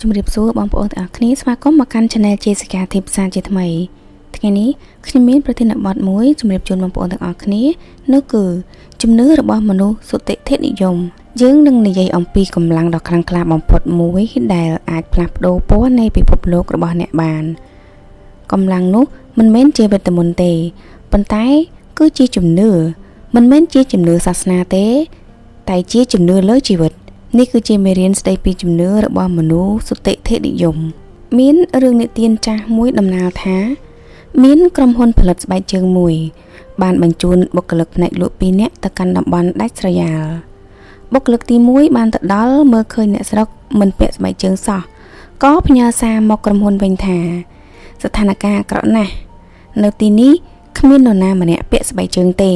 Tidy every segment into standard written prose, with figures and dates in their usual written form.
ជំរាបសួរបងប្អូនទាំងអស់គ្នាស្វាគមន៍មកកាន់ Channel ជាសិកាធីផ្សារជាថ្មីថ្ងៃនេះខ្ញុំមានប្រធានបទមួយជំរាបជូនបងប្អូនទាំងអស់គ្នានោះគឺជំនឿរបស់មនុស្សសុតិធិនិយមយើងនឹងនិយាយអំពីកម្លាំងដ៏ខ្លាំងក្លាបំផុតមួយដែលអាចផ្លាស់ប្ដូរពណ៌នៃពិភពលោករបស់អ្នកបានកម្លាំងនោះមិនមែនជាវេទមន្តទេប៉ុន្តែគឺជាជំនឿមិនមែនជាជំនឿសាសនាទេតែជាជំនឿលើជីវិតនេះគឺជាមេរៀនស្ដីពីជំនឿរបស់មនុស្សសុតិធិនិយមមានរឿងនិទានចាស់មួយដំណាលថាមានក្រុមហ៊ុនផលិតស្បែកជើងមួយបានបញ្ជូនបុគ្គលិកផ្នែកលក់2នាក់ទៅកាន់តំបន់ដាច់ស្រយាលបុគ្គលិកទី1បានទៅដល់មើលឃើញអ្នកស្រុកមិនពាក់ស្បែកជើងសោះក៏ផ្ញើសារមកក្រុមហ៊ុនវិញថាស្ថានភាពអាក្រក់ណាស់នៅទីនេះគ្មាននរណាម្នាក់ពាក់ស្បែកជើងទេ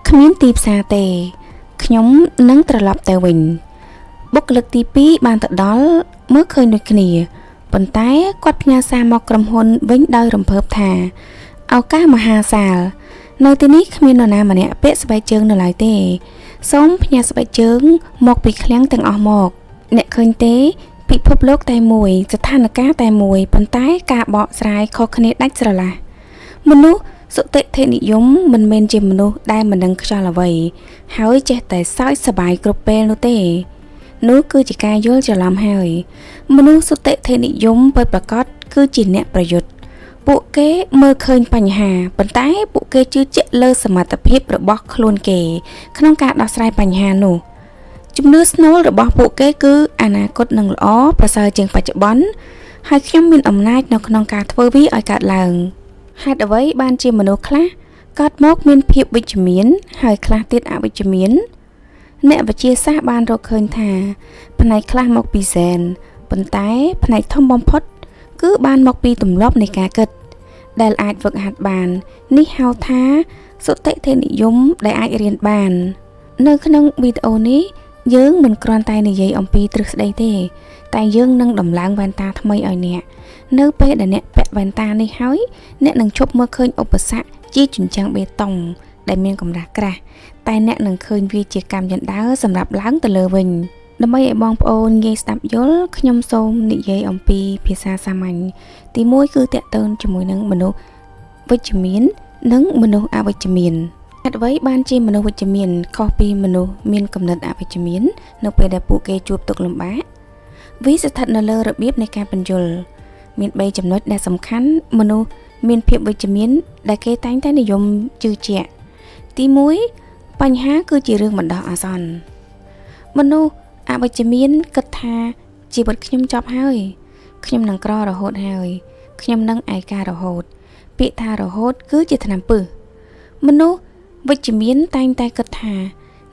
គ្មានទីផ្សារទេខ្ញុំនឹងត្រឡប់ទៅវិញបុគ្គលិកទី2បានទៅដល់មើលឃើញដូចគ្នាប៉ុន្តែគាត់ផ្ញើសារមកក្រុមហ៊ុនវិញដោយរំភើបថាឱកាសមហាសាលនៅទីនេះគ្មាននរណាម្នាក់ពាក់ស្បែកជើងនៅឡើយទេសូមផ្ញើស្បែកជើងមកពីឃ្លាំងទាំងអស់មកអ្នកឃើញទេពិភពលោកតែមួយស្ថានភាពតែមួយប៉ុន្តែការបកស្រាយខុសគ្នាដាច់ស្រឡះមនុស្សសុតិធិនិយមមិនមែនជាមនុស្សដែលមិនដឹងខ្យល់អ្វីហើយចេះតែសើចសប្បាយគ្រប់ពេលនោះទេនោះគឺជាការយល់ច្រឡំហើយមនុស្សសុតិធិនិយមពិតប្រាកដគឺជាអ្នកប្រយុទ្ធពួកគេមើលឃើញបញ្ហាប៉ុន្តែពួកគេជឿជាក់លើសមត្ថភាពរបស់ខ្លួនគេក្នុងការដោះស្រាយបញ្ហានោះជំនឿស្នូលរបស់ពួកគេគឺអនាគតនឹងល្អប្រសើរជាងបច្ចុប្បន្នហើយខ្ញុំមានអំណាចនៅក្នុងការធ្វើវាឲ្យកើតឡើងហេតុអ្វីបានជាមនុស្សខ្លះកើតមកមានភាពវិជ្ជមានហើយខ្លះទៀតអវិជ្ជមានអ្នកវិទ្យាសាស្ត្របានរកឃើញថាផ្នែកខ្លះមកពីហ្សែនប៉ុន្តែផ្នែកធំបំផុតគឺបានមកពីទម្លាប់នៃការគិតដែលអាចហ្វឹកហាត់បាននេះហៅថាសុតិធិនិយមដែលអាចរៀនបាននៅក្នុងវីដេអូនេះយើងមិនគ្រាន់តែនិយាយអំពីទ្រឹស្ដីទេតែយើងនឹងដំឡើងវ៉ែនតាថ្មីឲ្យអ្នកនៅពេលដែលអ្នកពាក់វ៉ែនតានេះហើយអ្នកនឹងឈប់មើលឃើញឧបសគ្គជាជញ្ជាំងបេតុងដែលមានកម្រាស់ក្រាស់តែអ្នកនឹងឃើញវាជាកម្មយន្តដើរសម្រាប់ឡើងទៅលើវិញដើម្បីឲ្យបងប្អូនងាយស្ដាប់យល់ខ្ញុំសូមនិយាយអំពីភាសាសាមញ្ញទី1គឺតាក់ទងជាមួយនឹងមនុស្សវិជ្ជមាននិងមនុស្សអវិជ្ជមានហេតុអ្វីបានជាមនុស្សវិជ្ជមានខុសពីមនុស្សមានគំនិតអវិជ្ជមាននៅពេលដែលពួកគេជួបទុក្ខលំបាកវាស្ថិតនៅលើរបៀបនៃការបញ្យល់មាន3ចំណុចដែលសំខាន់មនុស្សមានភាពវិជ្ជមានដែលគេតែងតែនិយមជឿជាក់ទី1បញ្ហាគឺជារឿងបណ្ដោះអាសន្នមនុស្សអវិជ្ជមានគិតថាជីវិតខ្ញុំចប់ហើយខ្ញុំនឹងក្ររហូតហើយខ្ញុំនឹងឯការរហូតពាក្យថារហូតគឺជាថ្នាំពឹសមនុស្សវិជ្ជមានតែងតែគិតថា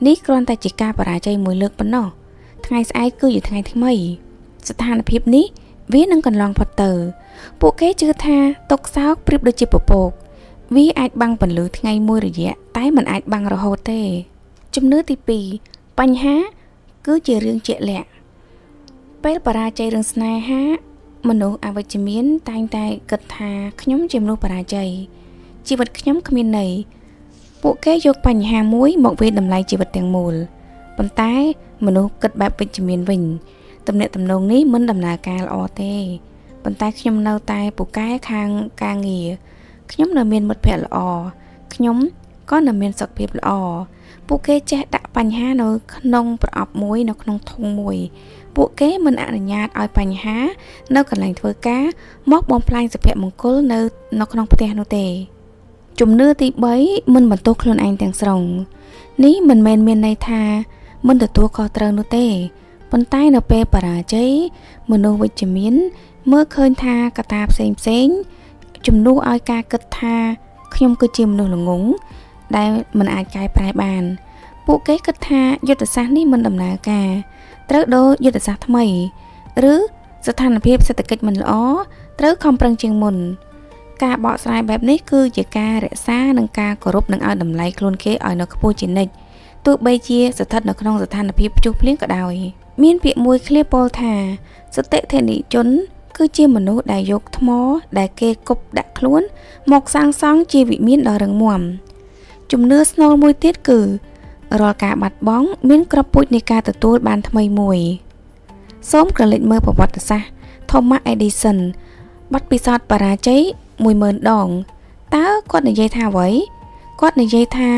នេះគ្រាន់តែជាការបរាជ័យមួយលើកប៉ុណ្ណោះថ្ងៃស្អែកគឺជាថ្ងៃថ្មីស្ថានភាពនេះវានឹងកន្លងផុតទៅពួកគេជឿថាទុក្ខសោកប្រៀបដូចជាពពកវាអាចបាំងពន្លឺថ្ងៃមួយរយៈតែมันអាចបាំងរហូតទេជំនឿទី2បញ្ហាគឺជារឿងជាក់លាក់ពេលបរាជ័យរឿងស្នេហាមនុស្សអវិជ្ជមានតែងតែគិតថាខ្ញុំជាមនុស្សបរាជ័យជីវិតខ្ញុំគ្មានន័យពួកគេយកបញ្ហាមួយមកវាយតម្លៃជីវិតទាំងមូលប៉ុន្តែមនុស្សគិតបែបវិជ្ជមានវិញទំនាក់ទំនងនេះមិនដំណើរការល្អទេប៉ុន្តែខ្ញុំនៅតែពូកែខាងការងារខ្ញុំនៅមានមិត្តភ័ក្តិល្អខ្ញុំក៏នៅមានសុខភាពល្អពួកគេចេះដាក់បញ្ហានៅក្នុងប្រអប់មួយនៅក្នុងធុងមួយពួកគេមិនអនុញ្ញាតឲ្យបញ្ហានៅកន្លែងធ្វើការមកបំផ្លាញសុភមង្គលនៅក្នុងផ្ទះនោះទេជំនឿទី3មិនបន្ទោសខ្លួនឯងទាំងស្រុងនេះមិនមែនមានន័យថាមិនទទួលខុសត្រូវនោះទេប៉ុន្តែនៅពេលបរាជ័យមនុស្សវិជ្ជមានមើលឃើញថាកត្តាផ្សេងជំនួសឲ្យការគិតថាខ្ញុំគឺជាមនុស្សល្ងង់ដែលមិនអាចកែប្រែបានពួកគេគិតថាយុទ្ធសាស្ត្រនេះមិនដំណើរការត្រូវដូរយុទ្ធសាស្ត្រថ្មីឬស្ថានភាពសេដ្ឋកិច្ចមិនល្អត្រូវខំប្រឹងជាងមុនការបកស្រាយបែបនេះគឺជាការរក្សានិងការគោរពនិងឲ្យតម្លៃខ្លួនគេឲ្យនៅខ្ពស់ជានិច្ចទោះបីជាស្ថិតនៅក្នុងស្ថានភាពព្យុះភ្លៀងក៏ដោយមានពាក្យមួយឃ្លាពោលថាសុតិធិនិជនគឺជាមនុស្សដែលយកថ្មដែលគេគប់ដាក់ខ្លួនមកសាងសង់ជាវិមានដ៏រឹងមាំជំនឿស្នូលមួយទៀតគឺរាល់ការបាត់បង់មានគ្រាប់ពូជនៃការទទួលបានថ្មីមួយសូមក្រឡេកមើលប្រវត្តិសាស្ត្រ Thomas Edison បាត់ពិសោធន៍បរាជ័យ 10000 ដងតើគាត់និយាយថាអ្វីគាត់និយាយថា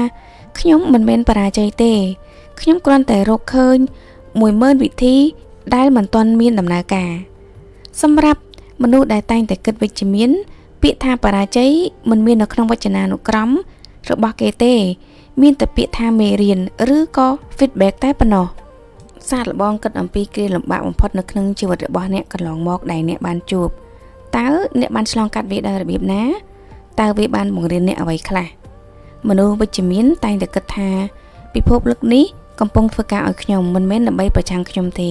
ខ្ញុំមិនមែនបរាជ័យទេខ្ញុំគ្រាន់តែរកឃើញ 10000 វិធីដែលមិនទាន់មានដំណើរការសម្រាប់មនុស្សដែលតែងតែគិតវិជ្ជមានពាក្យថាបរាជ័យមិនមាននៅក្នុងវចនានុក្រមរបស់គេទេមានតែពាក្យថាមេរៀនឬក៏ feedback តែប៉ុណ្ណោះសាកល្បងគិតអំពីគ្រាលំបាកបំផុតនៅក្នុងជីវិតរបស់អ្នកកន្លងមកដែលអ្នកបានជួបតើអ្នកបានឆ្លងកាត់វាដោយរបៀបណាតើវាបានបង្រៀនអ្នកអ្វីខ្លះមនុស្សវិជ្ជមានតែងតែគិតថាពិភពលោកនេះកំពុងធ្វើការឲ្យខ្ញុំមិនមែនដើម្បីប្រឆាំងខ្ញុំទេ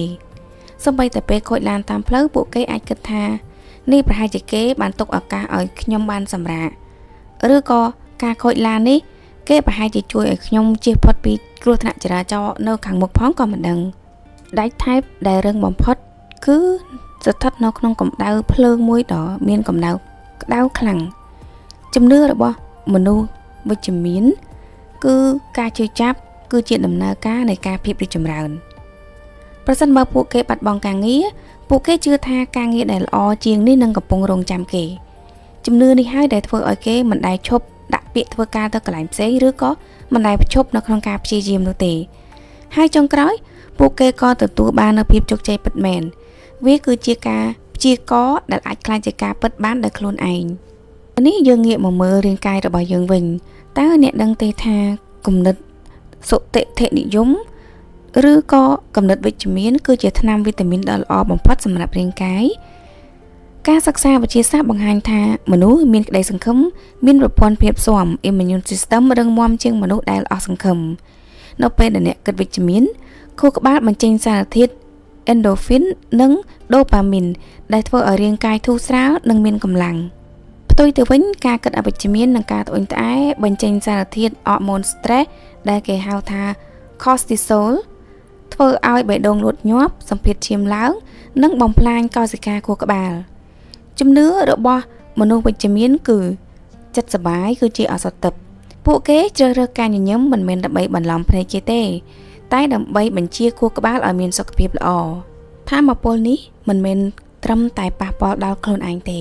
សូម្បីតែពេលខូចឡានតាមផ្លូវពួកគេអាចគិតថានេះប្រហែលជាគេបានទុកឱកាសឲ្យខ្ញុំបានសម្រាកឬក៏ការខូចឡាននេះគេប្រហែលជាជួយឲ្យខ្ញុំជៀសផុតពីគ្រោះថ្នាក់ចរាចរណ៍នៅខាងមុខផងក៏មិនដឹងដែកថែបដែលរឹងបំផុតគឺស្ថិតនៅក្នុងកម្ដៅភ្លើងមួយដ៏មានកម្ដៅក្ដៅខ្លាំងជំនឿរបស់មនុស្សវិជ្ជមានគឺការជឿចាប់គឺជាដំណើរការនៃការភាពរីកចម្រើនប្រសិនបើពួកគេបាត់បង់ការងារពួកគេជឿថាការងារដែលល្អជាងនេះនឹងកំពុងរងចាំគេជំនឿនេះហើយដែលធ្វើឲ្យគេមិនដែលឈប់ដាក់ពាក្យធ្វើការទៅកន្លែងផ្សេងឬក៏មិនដែលឈប់នៅក្នុងការព្យាយាមនោះទេហើយចុងក្រោយពួកគេក៏ទទួលបាននូវភាពជោគជ័យពិតមែនវាគឺជាការព្យាករណ៍ដែលអាចក្លាយជាការពិតបានដោយខ្លួនឯងនេះយើងងាកមកមើលរាងកាយរបស់យើងវិញតើអ្នកដឹងទេថាគំនិតសុតិធិនិយមឬក៏គំនិតវិជ្ជមានគឺជាថ្នាំវីតាមីនដ៏ល្អបំផុតសម្រាប់រាងកាយការសិក្សាវិទ្យាសាស្ត្របង្ហាញថាមនុស្សមានក្តីសង្ឃឹមមានប្រព័ន្ធភាពស៊ាំ immune system រឹងមាំជាងមនុស្សដែលអស់សង្ឃឹមនៅពេលដែលអ្នកគិតវិជ្ជមានខួរក្បាលបញ្ចេញសារធាតុ endorphin និង dopamine ដែលធ្វើឲ្យរាងកាយធូរស្រាលនិងមានកម្លាំងផ្ទុយទៅវិញការគិតអវិជ្ជមាននិងការត្អូញត្អែបញ្ចេញសារធាតុ hormone stress ដែលគេហៅថា cortisol ធ្វើឲ្យបេះដូងលូតញាប់សម្ពាធឈាមឡើងនិងបំផ្លាញកោសិកាខួរក្បាលជំនឿរបស់មនុស្សវិជ្ជមានគឺចិត្តសប្បាយគឺជាឱសថទិព្វពួកគេជ្រើសរើសការញញឹមមិនមែនដើម្បីបន្លំភ្នែកជាទេតែដើម្បីបញ្ជាខួរក្បាលឲ្យមានសុខភាពល្អថាមពលនេះមិនមែនត្រឹមតែប៉ះពាល់ដល់ខ្លួនឯងទេ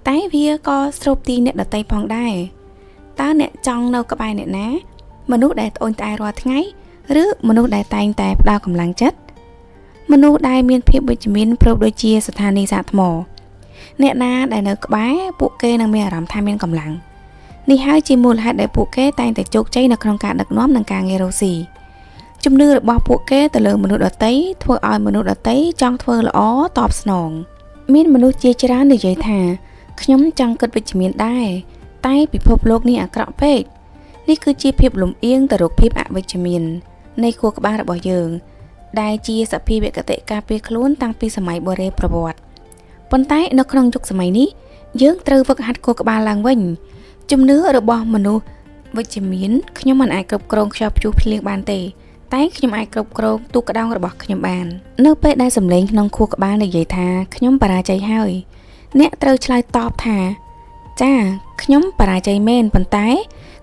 តែវាក៏ស្រូបទាញអ្នកដទៃផងដែរតើអ្នកចង់នៅក្បែរអ្នកណាមនុស្សដែលត្អូញត្អែរាល់ថ្ងៃឬមនុស្សដែលតែងតែផ្ដល់កម្លាំងចិត្តមនុស្សដែលមានភាពវិជ្ជមានប្រូបដូចជាស្ថានីយ៍សាកថ្មអ្នកណាដែលនៅក្បែរពួកគេនឹងមានអារម្មណ៍ថាមានកម្លាំងនេះហើយជាមូលហេតុដែលពួកគេតែងតែជោគជ័យនៅក្នុងការដឹកនាំនិងការងាររកស៊ីជំនឿរបស់ពួកគេទៅលើមនុស្សដទៃធ្វើឲ្យមនុស្សដទៃចង់ធ្វើល្អតបស្នងមានមនុស្សជាច្រើននិយាយថាខ្ញុំចង់គិតវិជ្ជមានដែរតែពិភពលោកនេះអាក្រក់ពេកនេះគឺជាភាពលំអៀងទៅរកភាពអវិជ្ជមាននៃខួរក្បាលរបស់យើងដែលជាសភាវគតិការពារខ្លួនតាំងពីសម័យបុរេប្រវត្តិប៉ុន្តែនៅក្នុងយុគសម័យនេះយើងត្រូវហ្វឹកហាត់ខួរក្បាលឡើងវិញជំនឿរបស់មនុស្សវិជ្ជមានខ្ញុំមិនអាចគ្រប់គ្រងខ្យល់ព្យុះភ្លៀងបានទេតែខ្ញុំអាចគ្រប់គ្រងទូកក្តោងរបស់ខ្ញុំបាននៅពេលដែលសំឡេងក្នុងខួរក្បាលនិយាយថាខ្ញុំបរាជ័យហើយអ្នកត្រូវឆ្លើយតបថាចាខ្ញុំបរាជ័យមែនប៉ុន្តែ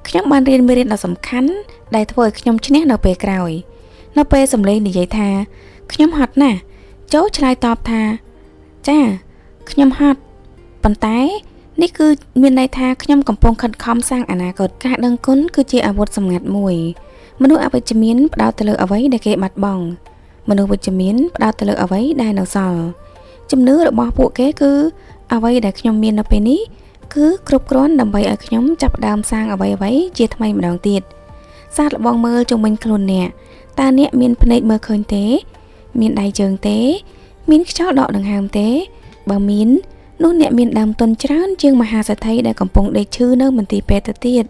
ខ្ញុំបានរៀនមេរៀនដ៏សំខាន់ដែលធ្វើឲ្យខ្ញុំឈ្នះនៅពេលក្រោយនៅពេលសំឡេងនិយាយថាខ្ញុំហត់ណាស់ចូលឆ្លើយតបថាចាខ្ញុំហត់ប៉ុន្តែនេះគឺមានន័យថាខ្ញុំកំពុងខិតខំសាងអនាគតការដឹងគុណគឺជាអាវុធសម្ងាត់មួយមនុស្សអវិជ្ជមានផ្ដោតទៅលើអ្វីដែលគេបាត់បង់មនុស្សវិជ្ជមានផ្ដោតទៅលើអ្វីដែលនៅសល់ជំនឿរបស់ពួកគេគឺអ្វីដែលខ្ញុំមាននៅពេលនេះគឺគ្រប់គ្រាន់ដើម្បីឲ្យខ្ញុំចាប់ផ្ដើមសាងអ្វីៗជាថ្មីម្ដងទៀតសាកល្បងមើលជុំវិញខ្លួនអ្នកតើអ្នកមានភ្នែកមើលឃើញទេមានដៃជើងទេមានខ្យល់ដកដង្ហើមទេបើមាននោះអ្នកមានដើមទុនច្រើនជាងមហាសេដ្ឋីដែលកំពុងដេកឈឺនៅមន្ទីរពេទ្យទៅទៀត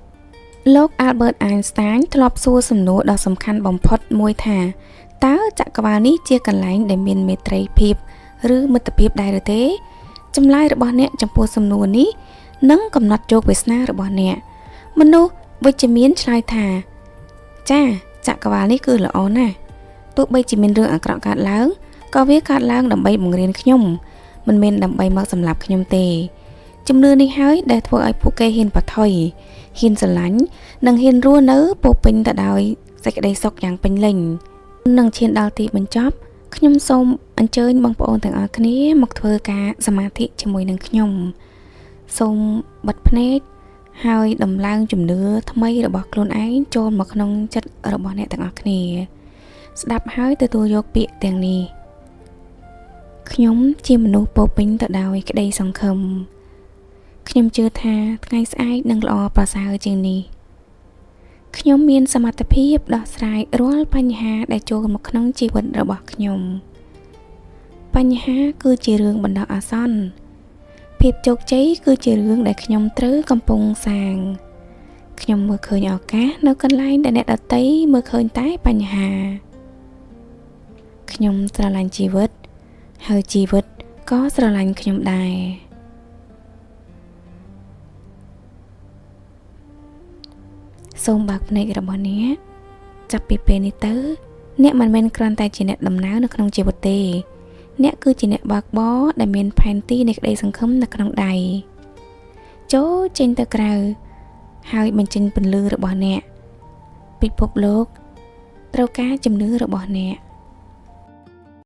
លោក Albert Einstein ធ្លាប់សួរសំណួរដ៏សំខាន់បំផុតមួយថាតើចក្រវាឡនេះជាកន្លែងដែលមានមេត្រីភាពឬមិត្តភាពដែរឬទេចម្លើយរបស់អ្នកចំពោះសំណួរនេះនឹងកំណត់ជោគវាសនារបស់អ្នកមនុស្សវិជ្ជមានឆ្លើយថាចាចក្រវាឡនេះគឺល្អណាស់ទោះបីជាមានរឿងអាក្រក់កើតឡើងក៏វាកើតឡើងដើម្បីបង្រៀនខ្ញុំមិនមែនដើម្បីមកសម្លាប់ខ្ញុំទេជំនឿនេះហើយដែលធ្វើឲ្យពួកគេហ៊ានបថុយហ៊ានស្រឡាញ់និងហ៊ានរស់នៅពោពេញទៅដោយសេចក្តីសុខយ៉ាងពេញលេញនឹងឈានដល់ទីបញ្ចប់ ខ្ញុំសូមអញ្ជើញបងប្អូនទាំងអស់គ្នាមកធ្វើការសមាធិជាមួយនឹងខ្ញុំសូមបិទភ្នែកហើយដំឡើងជំនឿថ្មីរបស់ខ្លួនឯងចូលមកក្នុងចិត្តរបស់អ្នកទាំងអស់គ្នាស្ដាប់ហើយទទួលយកពាក្យទាំងនេះខ្ញុំជាមនុស្សពោពេញទៅដោយក្តីសង្ឃឹមខ្ញុំជឿថាថ្ងៃស្អែកនឹងល្អប្រសើរជាងនេះខ្ញុំមានសមត្ថភាពដោះស្រាយរាល់បញ្ហាដែលចូលមកក្នុងជីវិតរបស់ខ្ញុំបញ្ហាគឺជារឿងបណ្ដោះអាសន្នភាពជោគជ័យគឺជារឿងដែលខ្ញុំត្រូវកំពុងសាងខ្ញុំមើលឃើញឱកាសនៅកន្លែងដែលអ្នកដទៃមើលឃើញតែបញ្ហាខ្ញុំស្រឡាញ់ជីវិតហើយជីវិតក៏ស្រឡាញ់ខ្ញុំដែរសូមបើកភ្នែករបស់អ្នកចាប់ពីពេលនេះទៅអ្នកមិនមែនគ្រាន់តែជាអ្នកដំណើរនៅក្នុងជីវិតទេអ្នកគឺជាអ្នកបើកបរដែលមានផែនទីនៃក្តីសង្ឃឹមនៅក្នុងដៃចូលចេញទៅក្រៅហើយបញ្ចេញពន្លឺរបស់អ្នកពិភពលោកត្រូវការជំនឿរបស់អ្នក